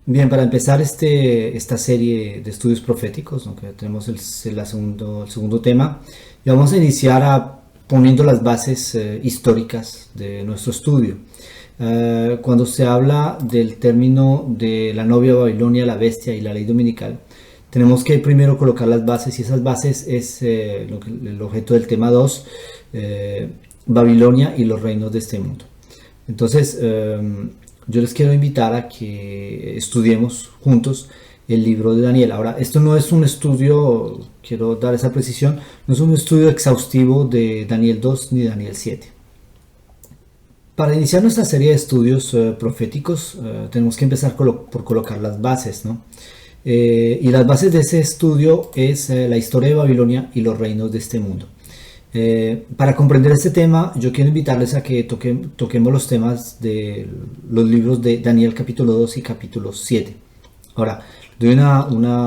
Bien, para empezar esta serie de estudios proféticos, ¿no? Que tenemos el segundo tema, y vamos a iniciar poniendo las bases históricas de nuestro estudio. Cuando se habla del término de la novia Babilonia, la bestia y la ley dominical, tenemos que primero colocar las bases, y esas bases es el objeto del tema 2, Babilonia y los reinos de este mundo. Entonces, yo les quiero invitar a que estudiemos juntos el libro de Daniel. Ahora, esto no es un estudio, quiero dar esa precisión, no es un estudio exhaustivo de Daniel 2 ni Daniel 7. Para iniciar nuestra serie de estudios proféticos, tenemos que empezar por colocar las bases, ¿no? Y las bases de ese estudio es la historia de Babilonia y los reinos de este mundo. Para comprender este tema, yo quiero invitarles a que toquemos los temas de los libros de Daniel capítulo 2 y capítulo 7. Ahora, doy una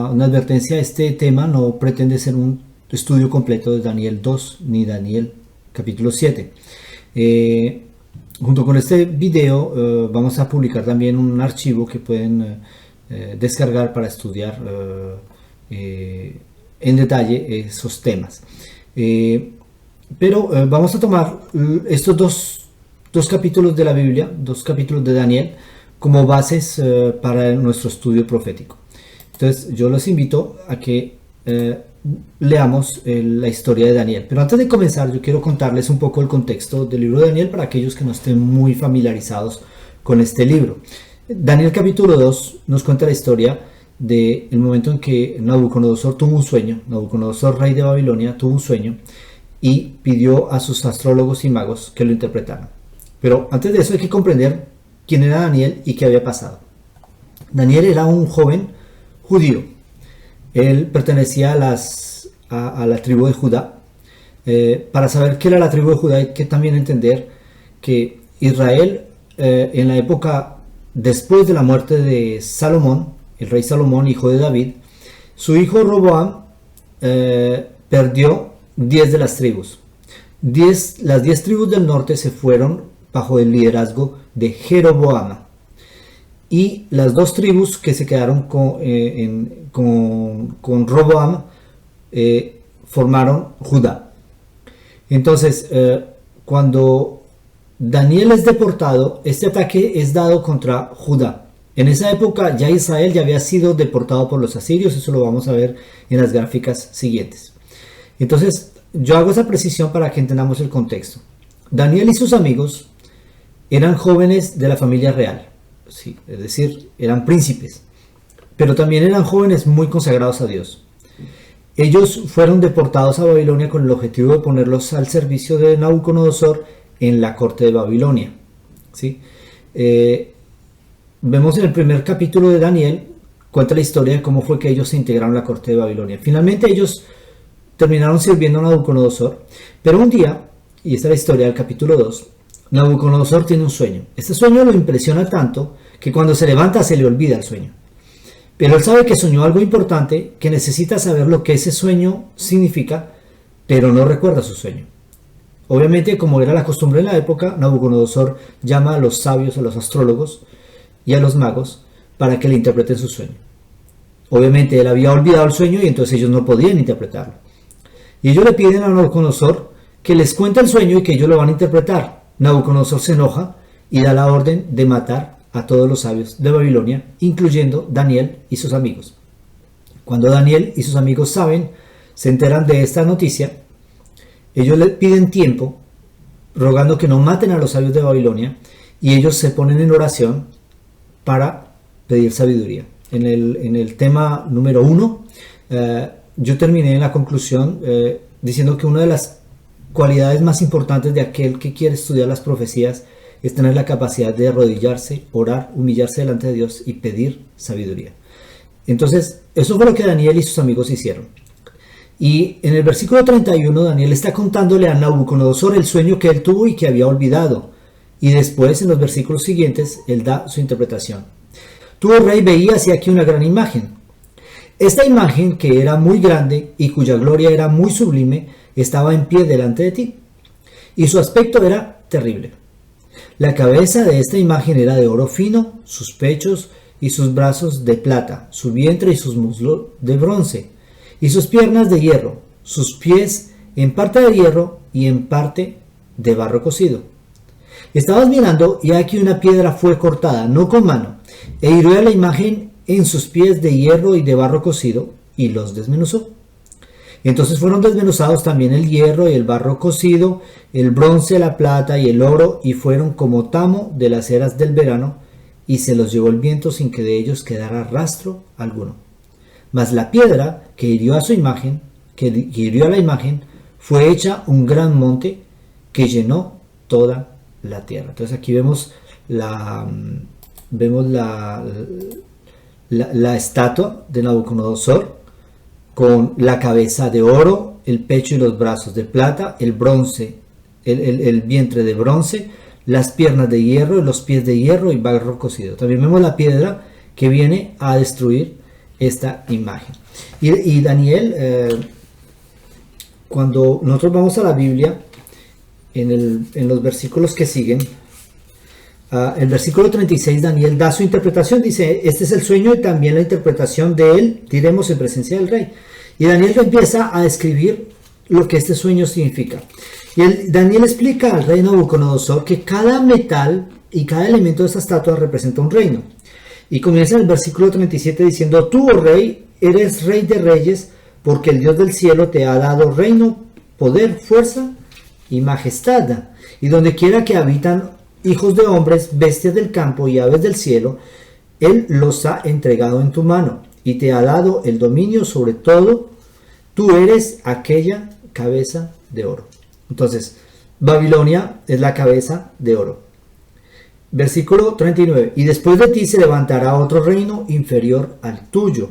advertencia: este tema no pretende ser un estudio completo de Daniel 2 ni Daniel capítulo 7. Junto con este video vamos a publicar también un archivo que pueden descargar para estudiar en detalle esos temas. Pero vamos a tomar estos dos capítulos de la Biblia, dos capítulos de Daniel, como bases para nuestro estudio profético. Entonces yo los invito a que leamos la historia de Daniel. Pero antes de comenzar, yo quiero contarles un poco el contexto del libro de Daniel para aquellos que no estén muy familiarizados con este libro. Daniel capítulo 2 nos cuenta la historia del momento en que Nabucodonosor tuvo un sueño. Nabucodonosor, rey de Babilonia, tuvo un sueño y pidió a sus astrólogos y magos que lo interpretaran. Pero antes de eso hay que comprender quién era Daniel y qué había pasado. Daniel era un joven judío. Él pertenecía a la tribu de Judá. Para saber qué era la tribu de Judá hay que también entender que Israel, en la época después de la muerte de Salomón, el rey Salomón, hijo de David, su hijo Roboam perdió 10 de las tribus. Las 10 tribus del norte se fueron bajo el liderazgo de Jeroboam. Y las 2 tribus que se quedaron con Roboam formaron Judá. Entonces, cuando Daniel es deportado, este ataque es dado contra Judá. En esa época ya Israel ya había sido deportado por los asirios, eso lo vamos a ver en las gráficas siguientes. Entonces, yo hago esa precisión para que entendamos el contexto. Daniel y sus amigos eran jóvenes de la familia real, sí, es decir, eran príncipes, pero también eran jóvenes muy consagrados a Dios. Ellos fueron deportados a Babilonia con el objetivo de ponerlos al servicio de Nabucodonosor en la corte de Babilonia, ¿sí? Vemos en el primer capítulo de Daniel, cuenta la historia de cómo fue que ellos se integraron a la corte de Babilonia. Finalmente ellos terminaron sirviendo a Nabucodonosor, pero un día, y esta es la historia del capítulo 2, Nabucodonosor tiene un sueño. Este sueño lo impresiona tanto que cuando se levanta se le olvida el sueño. Pero él sabe que soñó algo importante, que necesita saber lo que ese sueño significa, pero no recuerda su sueño. Obviamente, como era la costumbre en la época, Nabucodonosor llama a los sabios, a los astrólogos y a los magos para que le interpreten su sueño. Obviamente él había olvidado el sueño y entonces ellos no podían interpretarlo. Y ellos le piden a Nabucodonosor que les cuente el sueño y que ellos lo van a interpretar. Nabucodonosor se enoja y da la orden de matar a todos los sabios de Babilonia, incluyendo Daniel y sus amigos. Cuando Daniel y sus amigos se enteran de esta noticia, ellos le piden tiempo, rogando que no maten a los sabios de Babilonia, y ellos se ponen en oración para pedir sabiduría. En el tema número 1, yo terminé en la conclusión diciendo que una de las cualidades más importantes de aquel que quiere estudiar las profecías es tener la capacidad de arrodillarse, orar, humillarse delante de Dios y pedir sabiduría. Entonces, eso fue lo que Daniel y sus amigos hicieron. Y en el versículo 31, Daniel está contándole a Nabucodonosor el sueño que él tuvo y que había olvidado. Y después, en los versículos siguientes, él da su interpretación. Tú, oh rey, veías y aquí una gran imagen. Esta imagen, que era muy grande y cuya gloria era muy sublime, estaba en pie delante de ti. Y su aspecto era terrible. La cabeza de esta imagen era de oro fino, sus pechos y sus brazos de plata, su vientre y sus muslos de bronce, y sus piernas de hierro, sus pies en parte de hierro y en parte de barro cocido. Estabas mirando, y aquí una piedra fue cortada, no con mano, e hirió a la imagen en sus pies de hierro y de barro cocido, y los desmenuzó. Entonces fueron desmenuzados también el hierro y el barro cocido, el bronce, la plata y el oro, y fueron como tamo de las eras del verano, y se los llevó el viento sin que de ellos quedara rastro alguno. Mas la piedra que hirió a su imagen, que hirió a la imagen, fue hecha un gran monte que llenó toda la tierra. Entonces aquí vemos la estatua de Nabucodonosor con la cabeza de oro, el pecho y los brazos de plata, el bronce, el vientre de bronce, las piernas de hierro, los pies de hierro y barro cocido. También vemos la piedra que viene a destruir esta imagen. Y Daniel, cuando nosotros vamos a la Biblia, en los versículos que siguen, el versículo 36, Daniel da su interpretación, dice: este es el sueño y también la interpretación de él diremos en presencia del rey. Y Daniel empieza a describir lo que este sueño significa. Y Daniel explica al rey Nabucodonosor que cada metal y cada elemento de esta estatua representa un reino. Y comienza en el versículo 37 diciendo: tú, oh rey, eres rey de reyes, porque el Dios del cielo te ha dado reino, poder, fuerza y majestad. Y donde quiera que habitan hijos de hombres, bestias del campo y aves del cielo, Él los ha entregado en tu mano y te ha dado el dominio sobre todo. Tú eres aquella cabeza de oro. Entonces, Babilonia es la cabeza de oro. Versículo 39. Y después de ti se levantará otro reino inferior al tuyo,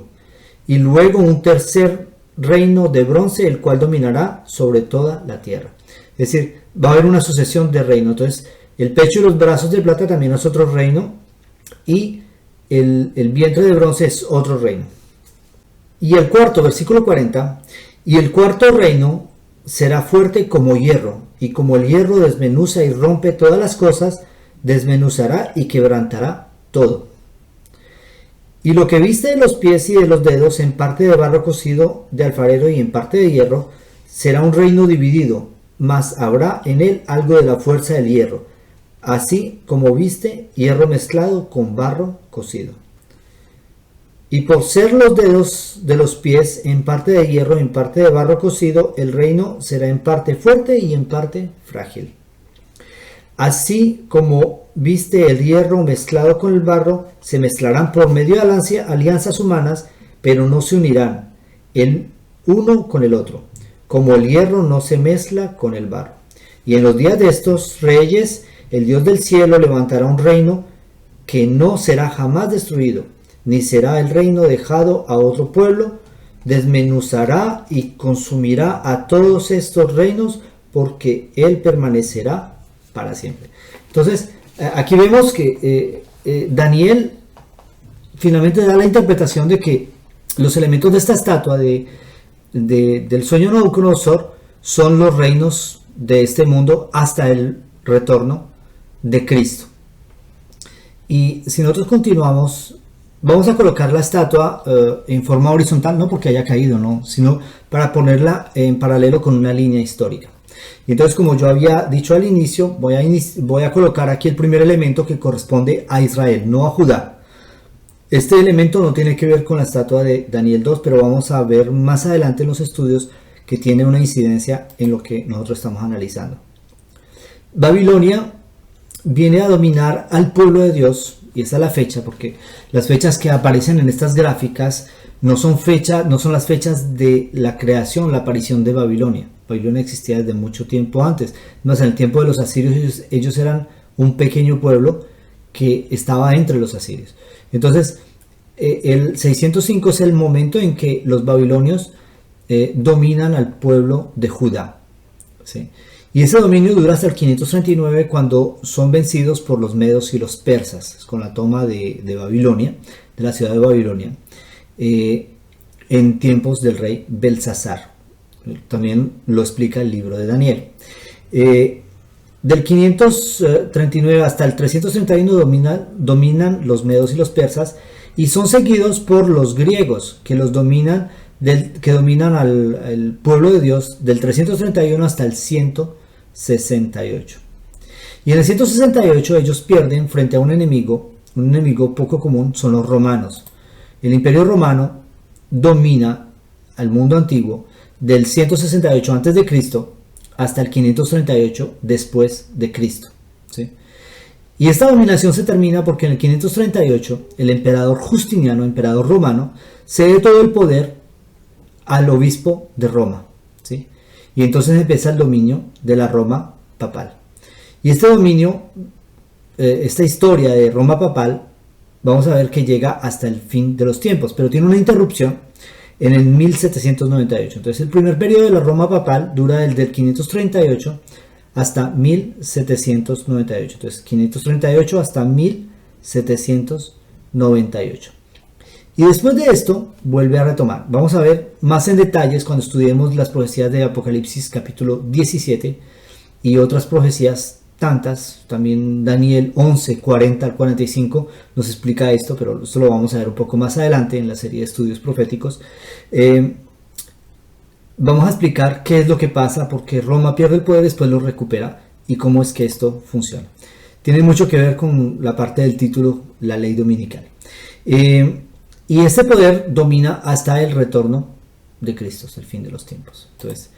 y luego un tercer reino de bronce, el cual dominará sobre toda la tierra. Es decir, va a haber una sucesión de reinos. Entonces, el pecho y los brazos de plata también es otro reino, y el vientre de bronce es otro reino. Y el cuarto, versículo 40, y el cuarto reino será fuerte como hierro, y como el hierro desmenuza y rompe todas las cosas, desmenuzará y quebrantará todo. Y lo que viste de los pies y de los dedos, en parte de barro cocido de alfarero y en parte de hierro, será un reino dividido, mas habrá en él algo de la fuerza del hierro, así como viste hierro mezclado con barro cocido. Y por ser los dedos de los pies en parte de hierro y en parte de barro cocido, el reino será en parte fuerte y en parte frágil. Así como viste el hierro mezclado con el barro, se mezclarán por medio de alianzas humanas, pero no se unirán el uno con el otro, como el hierro no se mezcla con el barro. Y en los días de estos reyes, el Dios del cielo levantará un reino que no será jamás destruido, ni será el reino dejado a otro pueblo. Desmenuzará y consumirá a todos estos reinos, porque él permanecerá para siempre. Entonces, aquí vemos que Daniel finalmente da la interpretación de que los elementos de esta estatua del sueño de Nabucodonosor son los reinos de este mundo hasta el retorno de Cristo. Y si nosotros continuamos, vamos a colocar la estatua en forma horizontal, no porque haya caído, no, sino para ponerla en paralelo con una línea histórica. Y entonces, como yo había dicho al inicio, voy a colocar aquí el primer elemento que corresponde a Israel, no a Judá. Este elemento no tiene que ver con la estatua de Daniel 2, pero vamos a ver más adelante en los estudios que tiene una incidencia en lo que nosotros estamos analizando. Babilonia viene a dominar al pueblo de Dios, y esa es la fecha, porque las fechas que aparecen en estas gráficas no son las fechas de la creación, la aparición de Babilonia. Babilonia existía desde mucho tiempo antes. Más en el tiempo de los asirios, ellos eran un pequeño pueblo que estaba entre los asirios. Entonces, el 605 es el momento en que los babilonios dominan al pueblo de Judá, ¿sí? Y ese dominio dura hasta el 539, cuando son vencidos por los medos y los persas, con la toma de Babilonia, de la ciudad de Babilonia, en tiempos del rey Belsasar. También lo explica el libro de Daniel. Del 539 hasta el 331 dominan los medos y los persas, y son seguidos por los griegos que los dominan, que dominan al pueblo de Dios del 331 hasta el 168. Y en el 168 ellos pierden frente a un enemigo poco común, son los romanos. El Imperio Romano domina al mundo antiguo del 168 a.C. hasta el 538 después de Cristo. ¿Sí? Y esta dominación se termina porque en el 538 el emperador Justiniano, emperador romano, cede todo el poder al obispo de Roma. ¿Sí? Y entonces empieza el dominio de la Roma papal. Y este dominio, esta historia de Roma papal, vamos a ver que llega hasta el fin de los tiempos, pero tiene una interrupción en el 1798. Entonces el primer periodo de la Roma papal dura desde el 538 hasta 1798. Entonces 538 hasta 1798. Y después de esto vuelve a retomar. Vamos a ver más en detalles cuando estudiemos las profecías de Apocalipsis capítulo 17 y otras profecías tantas. También Daniel 11, 40 al 45 nos explica esto, pero esto lo vamos a ver un poco más adelante en la serie de estudios proféticos. Vamos a explicar qué es lo que pasa, porque Roma pierde el poder, después lo recupera, y cómo es que esto funciona. Tiene mucho que ver con la parte del título, la ley dominical. Y este poder domina hasta el retorno de Cristo, hasta el fin de los tiempos. Entonces,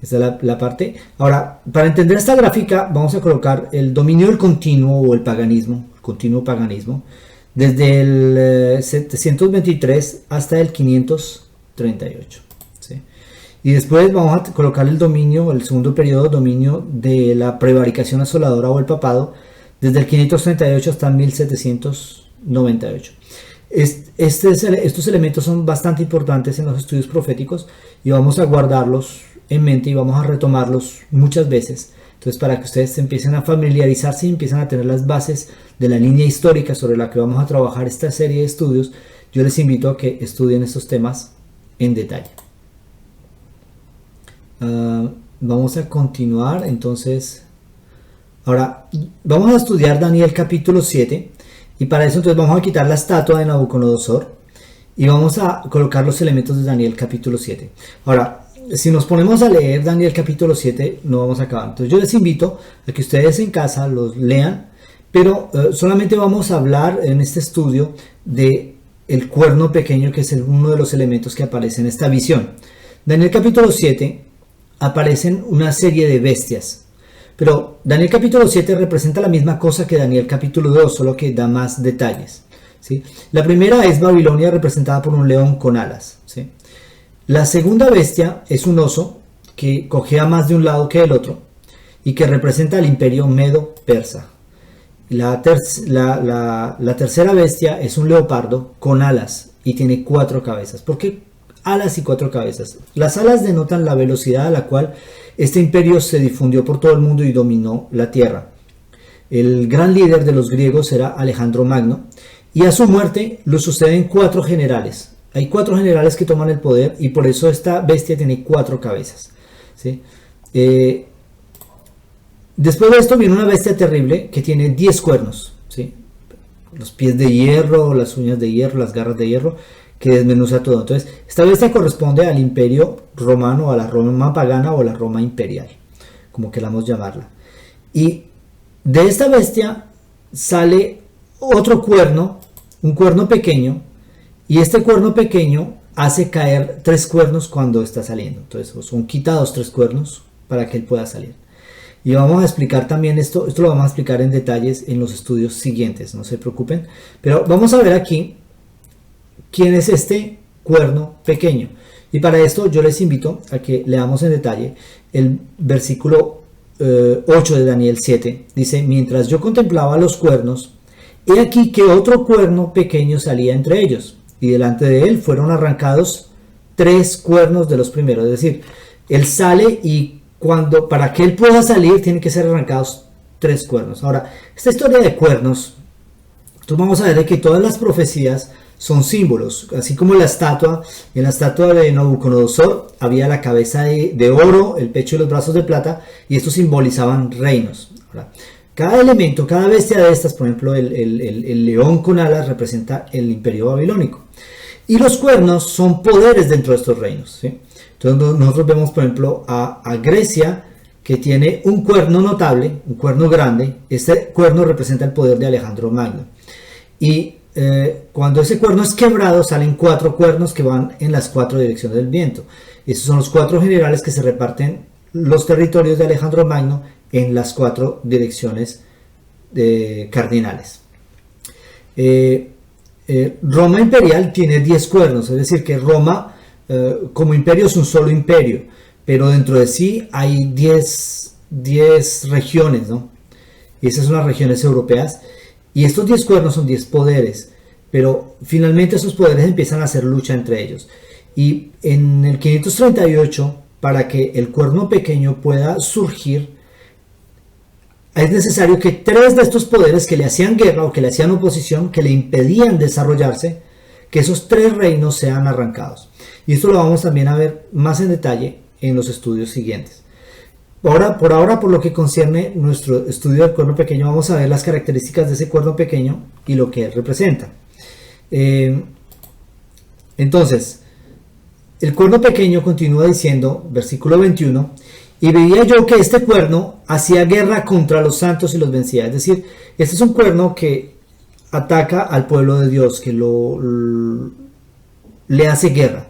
esta es la parte. Ahora, para entender esta gráfica, vamos a colocar el dominio del continuo o el paganismo, el continuo paganismo, desde el 723 hasta el 538. ¿Sí? Y después vamos a colocar el dominio, el segundo periodo, dominio de la prevaricación asoladora o el papado, desde el 538 hasta 1798. Estos elementos son bastante importantes en los estudios proféticos y vamos a guardarlos en mente y vamos a retomarlos muchas veces. Entonces, para que ustedes empiecen a familiarizarse y empiecen a tener las bases de la línea histórica sobre la que vamos a trabajar esta serie de estudios, yo les invito a que estudien estos temas en detalle. Vamos a continuar. Entonces, ahora vamos a estudiar Daniel capítulo 7, y para eso entonces vamos a quitar la estatua de Nabucodonosor y vamos a colocar los elementos de Daniel capítulo 7. Ahora, si nos ponemos a leer Daniel capítulo 7, no vamos a acabar. Entonces yo les invito a que ustedes en casa los lean, pero solamente vamos a hablar en este estudio de el cuerno pequeño, que es uno de los elementos que aparece en esta visión. Daniel capítulo 7 aparecen una serie de bestias, pero Daniel capítulo 7 representa la misma cosa que Daniel capítulo 2, solo que da más detalles. ¿Sí? La primera es Babilonia, representada por un león con alas. ¿Sí? La segunda bestia es un oso que cojea más de un lado que del otro y que representa al imperio medo-persa. La tercera bestia es un leopardo con alas y tiene 4 cabezas. ¿Por qué alas y 4 cabezas? Las alas denotan la velocidad a la cual este imperio se difundió por todo el mundo y dominó la tierra. El gran líder de los griegos era Alejandro Magno, y a su muerte lo suceden 4 generales. Hay 4 generales que toman el poder, y por eso esta bestia tiene 4 cabezas. ¿Sí? Después de esto viene una bestia terrible que tiene 10 cuernos. ¿Sí? Los pies de hierro, las uñas de hierro, las garras de hierro, que desmenuza todo. Entonces, esta bestia corresponde al imperio romano, a la Roma pagana o a la Roma imperial, como queramos llamarla. Y de esta bestia sale otro cuerno, un cuerno pequeño, y este cuerno pequeño hace caer 3 cuernos cuando está saliendo. Entonces son quitados 3 cuernos para que él pueda salir. Y vamos a explicar también esto lo vamos a explicar en detalles en los estudios siguientes, no se preocupen. Pero vamos a ver aquí quién es este cuerno pequeño. Y para esto yo les invito a que leamos en detalle el versículo 8 de Daniel 7. Dice: mientras yo contemplaba los cuernos, he aquí que otro cuerno pequeño salía entre ellos, y delante de él fueron arrancados 3 cuernos de los primeros. Es decir, él sale y para que él pueda salir tienen que ser arrancados 3 cuernos. Ahora, esta historia de cuernos, entonces vamos a ver que todas las profecías son símbolos, así como en la estatua de Nabucodonosor había la cabeza de oro, el pecho y los brazos de plata, y estos simbolizaban reinos. Ahora, Cada elemento, cada bestia de estas, por ejemplo, el león con alas representa el imperio babilónico. Y los cuernos son poderes dentro de estos reinos, ¿sí? Entonces nosotros vemos, por ejemplo, a Grecia, que tiene un cuerno notable, un cuerno grande. Este cuerno representa el poder de Alejandro Magno. Y cuando ese cuerno es quebrado, salen 4 cuernos que van en las 4 direcciones del viento. Esos son los 4 generales que se reparten los territorios de Alejandro Magno en las 4 direcciones cardinales. Roma imperial tiene 10 cuernos, es decir que Roma como imperio es un solo imperio, pero dentro de sí hay 10 regiones, ¿no? Y esas son las regiones europeas, y estos 10 cuernos son 10 poderes, pero finalmente esos poderes empiezan a hacer lucha entre ellos. Y en el 538, para que el cuerno pequeño pueda surgir, es necesario que 3 de estos poderes que le hacían guerra o que le hacían oposición, que le impedían desarrollarse, que esos 3 reinos sean arrancados. Y esto lo vamos también a ver más en detalle en los estudios siguientes. Por ahora, por lo que concierne nuestro estudio del cuerno pequeño, vamos a ver las características de ese cuerno pequeño y lo que él representa. Entonces, el cuerno pequeño continúa diciendo, versículo 21, y veía yo que este cuerno hacía guerra contra los santos y los vencía. Es decir, este es un cuerno que ataca al pueblo de Dios, que le hace guerra.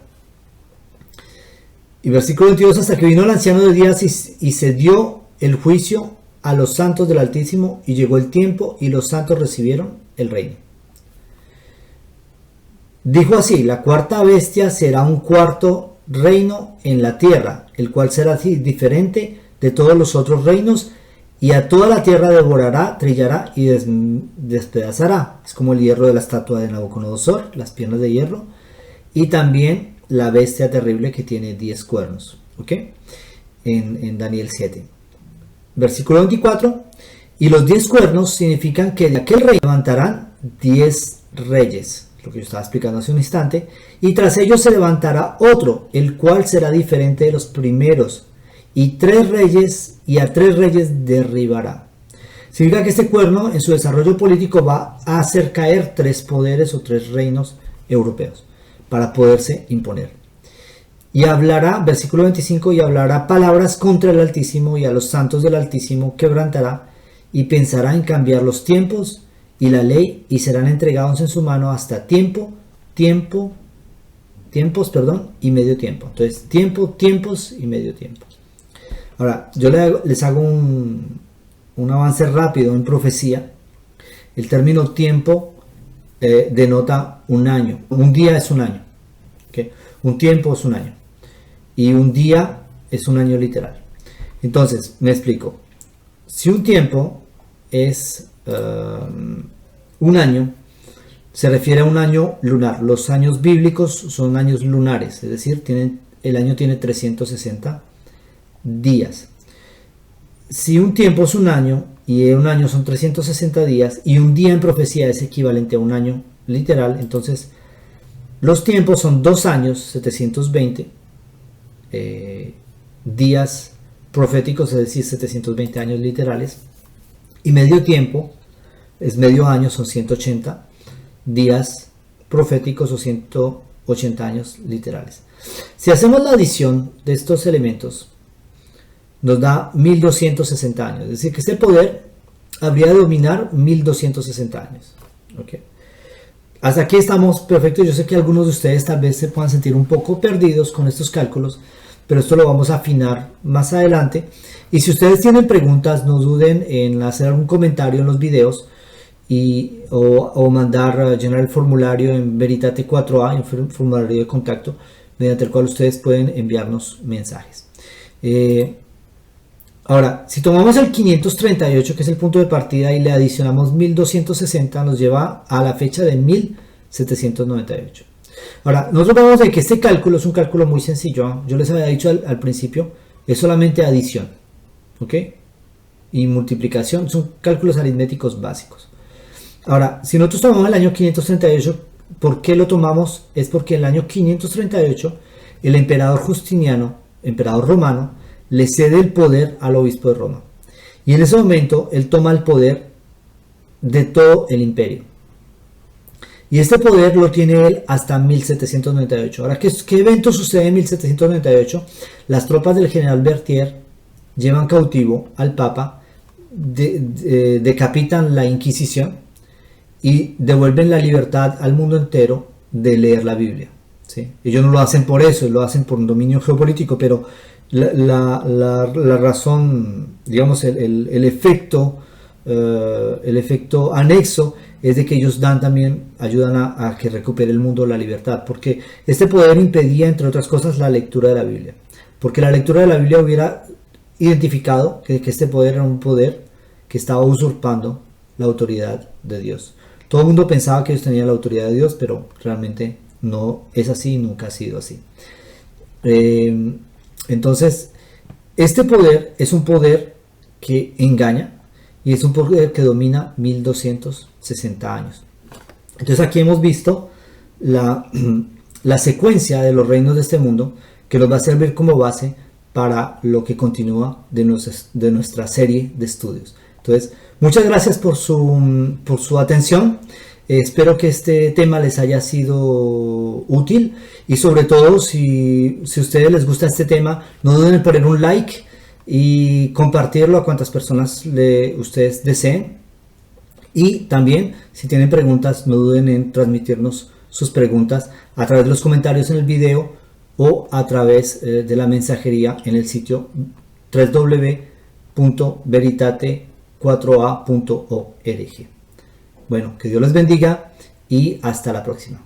Y versículo 22, hasta que vino el anciano de días y se dio el juicio a los santos del Altísimo, y llegó el tiempo y los santos recibieron el reino. Dijo así, la cuarta bestia será un cuarto reino en la tierra, el cual será diferente de todos los otros reinos, y a toda la tierra devorará, trillará y despedazará. Es como el hierro de la estatua de Nabucodonosor, las piernas de hierro, y también la bestia terrible que tiene 10 cuernos, ¿ok? En Daniel 7. Versículo 24, y los 10 cuernos significan que de aquel rey levantarán 10 reyes, lo que yo estaba explicando hace un instante, y tras ellos se levantará otro, el cual será diferente de los primeros, y 3 reyes, y a 3 reyes derribará. Significa que este cuerno en su desarrollo político va a hacer caer 3 poderes o 3 reinos europeos para poderse imponer. Y hablará, versículo 25, y hablará palabras contra el Altísimo, y a los santos del Altísimo quebrantará, y pensará en cambiar los tiempos y la ley, y serán entregados en su mano hasta tiempos, y medio tiempo. Entonces, tiempos y medio tiempo. Ahora, yo les hago un avance rápido en profecía. El término tiempo denota un año. Un día es un año. ¿Okay? Un tiempo es un año. Y un día es un año literal. Entonces, me explico. Si un tiempo es un año, se refiere a un año lunar. Los años bíblicos son años lunares, es decir, el año tiene 360 días. Si un tiempo es un año y un año son 360 días y un día en profecía es equivalente a un año literal, entonces los tiempos son 2 años, 720 días proféticos, es decir, 720 años literales, y medio tiempo es medio año, son 180 días proféticos o 180 años literales. Si hacemos la adición de estos elementos, nos da 1260 años. Es decir, que este poder habría de dominar 1260 años. ¿Okay? Hasta aquí estamos perfectos. Yo sé que algunos de ustedes tal vez se puedan sentir un poco perdidos con estos cálculos, pero esto lo vamos a afinar más adelante. Y si ustedes tienen preguntas, no duden en hacer un comentario en los videos o mandar, llenar el formulario en Veritate 4A, en el formulario de contacto, mediante el cual ustedes pueden enviarnos mensajes. Ahora, si tomamos el 538, que es el punto de partida, y le adicionamos 1260, nos lleva a la fecha de 1798. Ahora, nosotros vamos a ver que este cálculo es un cálculo muy sencillo. Yo les había dicho al principio, es solamente adición, ¿ok? Y multiplicación, son cálculos aritméticos básicos. Ahora, si nosotros tomamos el año 538, ¿por qué lo tomamos? Es porque en el año 538 el emperador Justiniano, emperador romano, le cede el poder al obispo de Roma. Y en ese momento él toma el poder de todo el imperio. Y este poder lo tiene él hasta 1798. Ahora, ¿qué evento sucede en 1798? Las tropas del general Berthier llevan cautivo al Papa, decapitan la Inquisición y devuelven la libertad al mundo entero de leer la Biblia. ¿Sí? Ellos no lo hacen por eso, lo hacen por un dominio geopolítico, pero la razón, digamos, el efecto anexo es de que ellos ayudan a que recupere el mundo la libertad, porque este poder impedía, entre otras cosas, la lectura de la Biblia, porque la lectura de la Biblia hubiera identificado que este poder era un poder que estaba usurpando la autoridad de Dios. Todo el mundo pensaba que ellos tenían la autoridad de Dios, pero realmente no es así, nunca ha sido así. Entonces, este poder es un poder que engaña y es un poder que domina 1260 años. Entonces aquí hemos visto la secuencia de los reinos de este mundo, que nos va a servir como base para lo que continúa de nuestra serie de estudios. Entonces, muchas gracias por su atención. Espero que este tema les haya sido útil, y sobre todo si a ustedes les gusta este tema, no duden en poner un like y compartirlo a cuantas personas ustedes deseen. Y también, si tienen preguntas, no duden en transmitirnos sus preguntas a través de los comentarios en el video o a través de la mensajería en el sitio www.veritate4a.org. Bueno, que Dios les bendiga y hasta la próxima.